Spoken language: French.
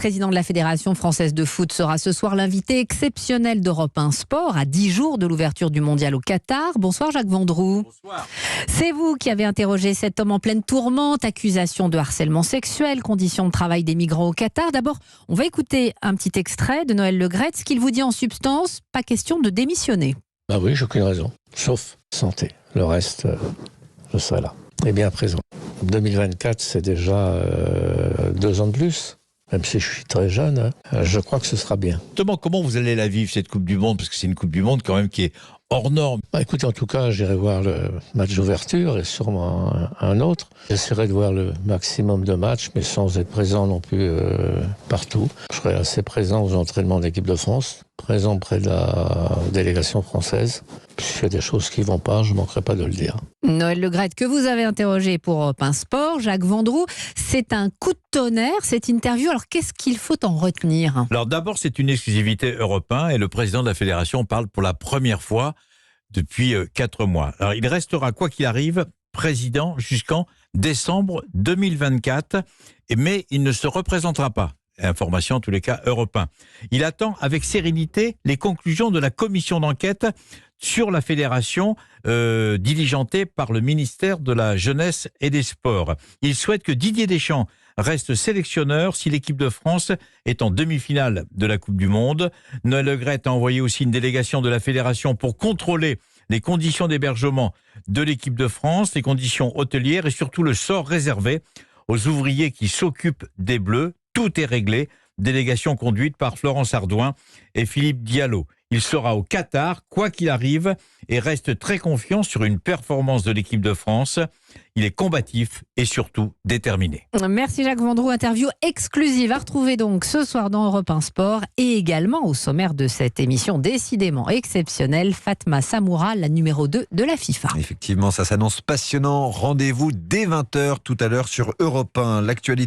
Président de la Fédération française de foot sera ce soir l'invité exceptionnel d'Europe 1 Sport à 10 jours de l'ouverture du mondial au Qatar. Bonsoir Jacques Vendroux. Bonsoir. C'est vous qui avez interrogé cet homme en pleine tourmente, accusation de harcèlement sexuel, conditions de travail des migrants au Qatar. D'abord, on va écouter un petit extrait de Noël Le Graët. Ce qu'il vous dit en substance, pas question de démissionner. Bah oui, j'ai aucune raison, sauf santé. Le reste, je serai là. Et bien présent. 2024, c'est déjà 2 ans de plus. Même si je suis très jeune, je crois que ce sera bien. Justement, comment vous allez la vivre, cette Coupe du Monde? Parce que c'est une Coupe du Monde quand même qui est hors norme. Bah, écoutez, en tout cas, j'irai voir le match d'ouverture et sûrement un autre. J'essaierai de voir le maximum de matchs, mais sans être présent non plus partout. Je serai assez présent aux entraînements de l'équipe de France, présent près de la délégation française. S'il y a des choses qui ne vont pas, je ne manquerai pas de le dire. Noël Le Graët, que vous avez interrogé pour Europe 1 Sport, Jacques Vendroux, c'est un coup de tonnerre, cette interview. Alors, qu'est-ce qu'il faut en retenir? Alors d'abord, c'est une exclusivité Europe 1 et le président de la Fédération parle pour la première fois depuis 4 mois. Alors, il restera, quoi qu'il arrive, président jusqu'en décembre 2024, mais il ne se représentera pas. Information, en tous les cas, Europe 1. Il attend avec sérénité les conclusions de la commission d'enquête sur la fédération diligentée par le ministère de la Jeunesse et des Sports. Il souhaite que Didier Deschamps reste sélectionneur si l'équipe de France est en demi-finale de la Coupe du Monde. Noël Le Graët a envoyé aussi une délégation de la fédération pour contrôler les conditions d'hébergement de l'équipe de France, les conditions hôtelières et surtout le sort réservé aux ouvriers qui s'occupent des Bleus. Tout est réglé. Délégation conduite par Florence Ardouin et Philippe Diallo. Il sera au Qatar, quoi qu'il arrive, et reste très confiant sur une performance de l'équipe de France. Il est combatif et surtout déterminé. Merci Jacques Vendroux. Interview exclusive à retrouver donc ce soir dans Europe 1 Sport et également au sommaire de cette émission décidément exceptionnelle, Fatma Samoura, la numéro 2 de la FIFA. Effectivement, ça s'annonce passionnant. Rendez-vous dès 20h tout à l'heure sur Europe 1. L'actualité.